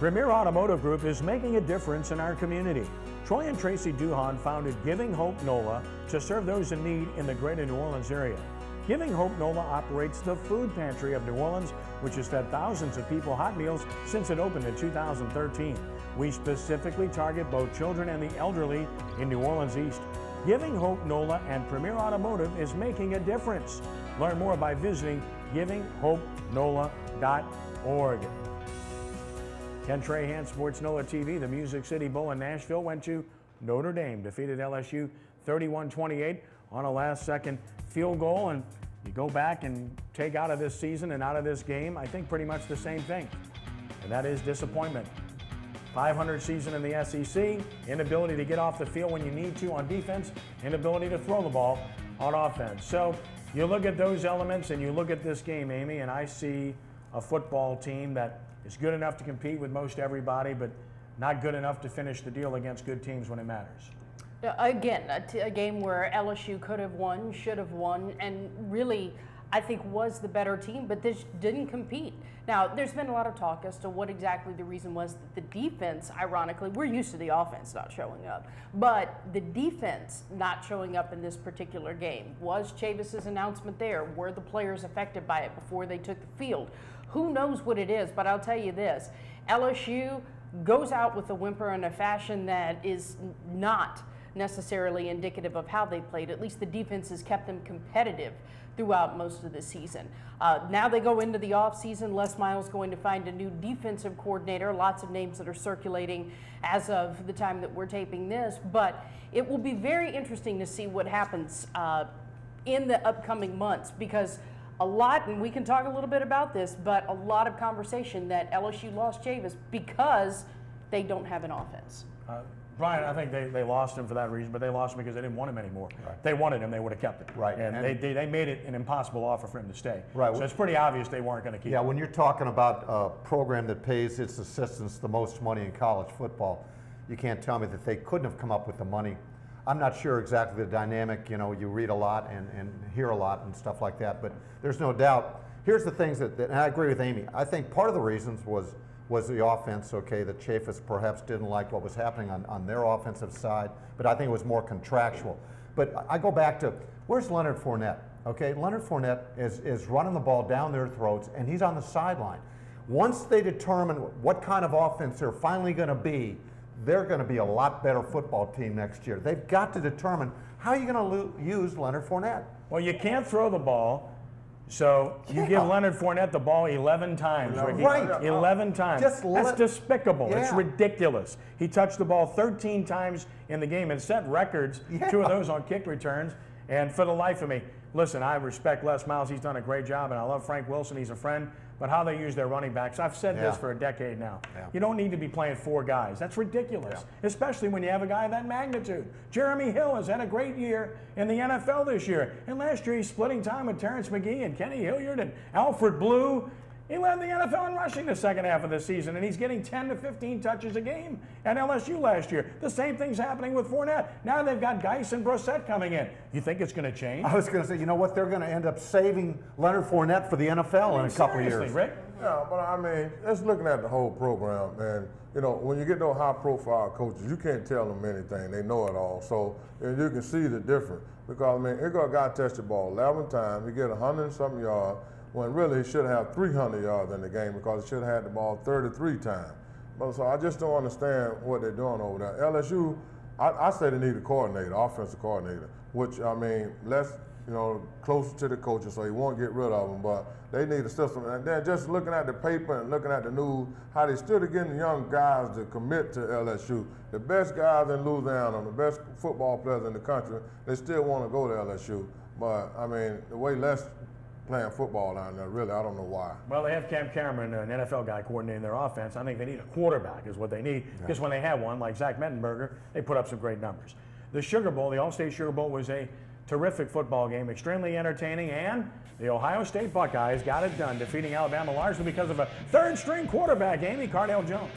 Premier Automotive Group is making a difference in our community. Troy and Tracy Duhan founded Giving Hope NOLA to serve those in need in the greater New Orleans area. Giving Hope NOLA operates the food pantry of New Orleans, which has fed thousands of people hot meals since it opened in 2013. We specifically target both children and the elderly in New Orleans East. Giving Hope NOLA and Premier Automotive is making a difference. Learn more by visiting givinghopenola.org. Ken Trahan, sportsNOLAtv. The Music City Bowl in Nashville went to Notre Dame, defeated LSU 31-28 on a last-second field goal. And you go back and take out of this season and out of this game, I think pretty much the same thing, and that is disappointment. 500 season in the SEC, inability to get off the field when you need to on defense, inability to throw the ball on offense. So you look at those elements and you look at this game, Amy, and I see a football team that is good enough to compete with most everybody, but not good enough to finish the deal against good teams when it matters. Again, a game where LSU could have won, should have won, and really, I think, was the better team, but this didn't compete. Now, there's been a lot of talk as to what exactly the reason was that the defense, ironically, we're used to the offense not showing up, but the defense not showing up in this particular game. Was Chavis's announcement there? Were the players affected by it before they took the field? Who knows what it is, but I'll tell you this, LSU goes out with a whimper in a fashion that is not necessarily indicative of how they played. At least the defense has kept them competitive throughout most of the season. Now they go into the offseason. Les Miles going to find a new defensive coordinator. Lots of names that are circulating as of the time that we're taping this, but it will be very interesting to see what happens in the upcoming months, because a lot, and we can talk a little bit about this, but a lot of conversation that LSU lost Chavis because they don't have an offense. Brian, I think they lost him for that reason, but they lost him because they didn't want him anymore. Right. If they wanted him, they would have kept him. Right. And they made it an impossible offer for him to stay. Right. So it's pretty obvious they weren't going to keep him. Yeah, when you're talking about a program that pays its assistants the most money in college football, you can't tell me that they couldn't have come up with the money. I'm not sure exactly the dynamic. You know, you read a lot and hear a lot and stuff like that, but there's no doubt. Here's the things that and I agree with Amy. I think part of the reasons was the offense, okay, that Chavis perhaps didn't like what was happening on their offensive side, but I think it was more contractual. But I go back to, where's Leonard Fournette? Okay, Leonard Fournette is running the ball down their throats, and he's on the sideline. Once they determine what kind of offense they're finally going to be, they're going to be a lot better football team next year. They've got to determine how are you going to use Leonard Fournette. Well, you can't throw the ball, so you give Leonard Fournette the ball 11 times, Ricky. Right. 11 times. That's despicable. Yeah. It's ridiculous. He touched the ball 13 times in the game and set records, 2 of those on kick returns. And for the life of me, listen, I respect Les Miles. He's done a great job, and I love Frank Wilson. He's a friend. But how they use their running backs, I've said this for a decade now. Yeah. You don't need to be playing 4 guys. That's ridiculous, especially when you have a guy of that magnitude. Jeremy Hill has had a great year in the NFL this year. And last year he's splitting time with Terrence McGee and Kenny Hilliard and Alfred Blue. He led the NFL in rushing the second half of the season, and he's getting 10 to 15 touches a game at LSU last year. The same thing's happening with Fournette. Now they've got Geis and Brissett coming in. You think it's going to change? I was going to say, you know what? They're going to end up saving Leonard Fournette for the NFL in a couple of years. Rick? Yeah, but I mean, just looking at the whole program, and you know, when you get those high-profile coaches, you can't tell them anything; they know it all. So and you can see the difference. Because I mean, here got a guy touch the ball 11 times, he get 100 and something yards, when really he should have 300 yards in the game because he should have had the ball 33 times. But so I just don't understand what they're doing over there. LSU, I say they need a coordinator, offensive coordinator, which I mean, let's closer to the coaches so he won't get rid of them. But they need a system. And then just looking at the paper and looking at the news, how they still getting young guys to commit to LSU. The best guys in Louisiana, the best football players in the country, they still want to go to LSU. But I mean, the way Les playing football down there, really, I don't know why. Well, they have Cam Cameron, an NFL guy, coordinating their offense. I think they need a quarterback is what they need, because when they have one, like Zach Mettenberger, they put up some great numbers. The Sugar Bowl, the All-State Sugar Bowl, was a terrific football game, extremely entertaining, and the Ohio State Buckeyes got it done, defeating Alabama largely because of a third-string quarterback, Amy Cardale Jones.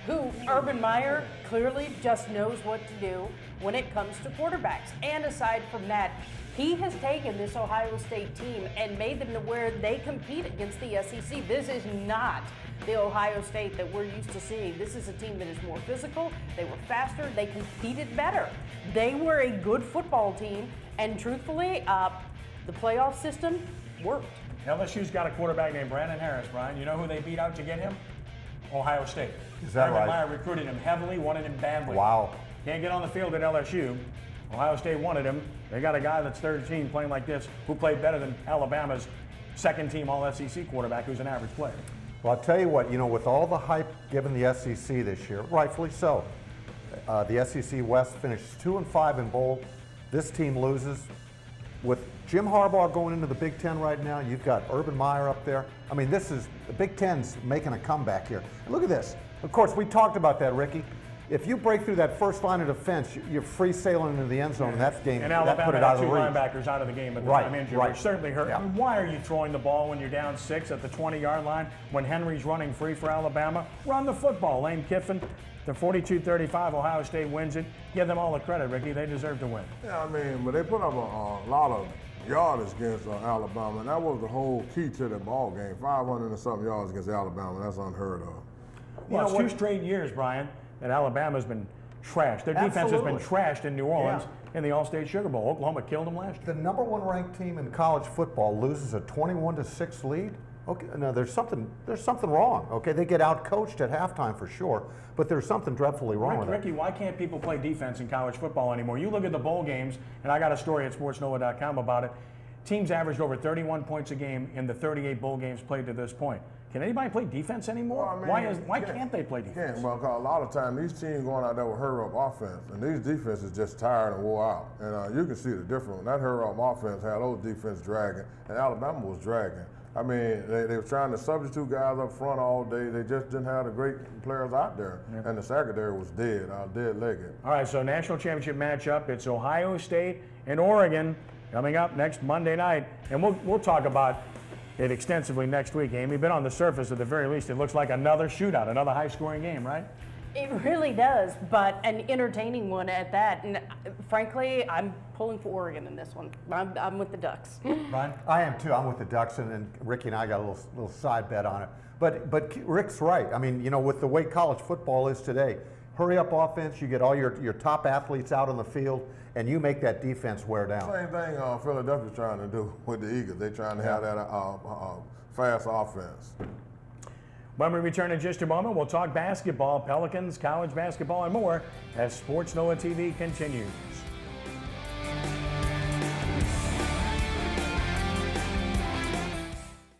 Who, Urban Meyer, clearly just knows what to do when it comes to quarterbacks. And aside from that, he has taken this Ohio State team and made them to where they compete against the SEC. This is not the Ohio State that we're used to seeing. This is a team that is more physical. They were faster. They competed better. They were a good football team, and truthfully, the playoff system worked. LSU's got a quarterback named Brandon Harris, Brian. You know who they beat out to get him? Ohio State. Is that Urban right? Meyer recruited him heavily, wanted him badly. Wow. Can't get on the field at LSU. Ohio State wanted him. They got a guy that's 13 playing like this who played better than Alabama's second-team All-SEC quarterback who's an average player. Well, I'll tell you what, with all the hype given the SEC this year, rightfully so, the SEC West finished 2-5 in bowl. This team loses. With Jim Harbaugh going into the Big Ten right now, you've got Urban Meyer up there. I mean, the Big Ten's making a comeback here. And look at this. Of course, we talked about that, Ricky. If you break through that first line of defense, you're free sailing into the end zone, and that's game. And that put Alabama it out had of two the reach. linebackers out of the game at the Right, time injured, right. which certainly hurt. Yeah. I mean, why are you throwing the ball when you're down 6 at the 20-yard line when Henry's running free for Alabama? Run the football. Lane Kiffin, the 42-35, Ohio State wins it. Give them all the credit, Ricky. They deserve to win. Yeah, I mean, but they put up a lot of yardage against Alabama, and that was the whole key to the ball game. 500 and something yards against Alabama. That's unheard of. Well, it's 2 straight years, Brian, that Alabama's been trashed. Their defense has been Absolutely. trashed in New Orleans Yeah. in the All-State Sugar Bowl. Oklahoma killed them last year. The number 1 ranked team in college football loses a 21-6 lead. Okay, no, there's something wrong. Okay, they get out coached at halftime for sure, but there's something dreadfully wrong with it. Ricky, why can't people play defense in college football anymore? You look at the bowl games, and I got a story at sportsNOLA.com about it. Teams averaged over 31 points a game in the 38 bowl games played to this point. Can anybody play defense anymore? Well, I mean, Why can't they play defense? Can't, because a lot of times these teams going out there with hurry-up offense, and these defenses just tired and wore out. And you can see the difference. That hurry-up offense had those defense dragging, and Alabama was dragging. I mean, they were trying to substitute guys up front all day. They just didn't have the great players out there, and the secondary was dead-legged. All right, so national championship matchup. It's Ohio State and Oregon coming up next Monday night, and we'll talk about it extensively next week, Amy. But on the surface, at the very least, it looks like another shootout, another high-scoring game, right? It really does, but an entertaining one at that. And frankly, I'm pulling for Oregon in this one. I'm with the Ducks. Brian? I am too. I'm with the Ducks, and Ricky and I got a little side bet on it. But Rick's right. I mean, with the way college football is today, hurry up offense. You get all your top athletes out on the field, and you make that defense wear down. Same thing Philadelphia's trying to do with the Eagles. They're trying to have that fast offense. When we return in just a moment, we'll talk basketball, Pelicans, college basketball, and more as sportsNOLA TV continues.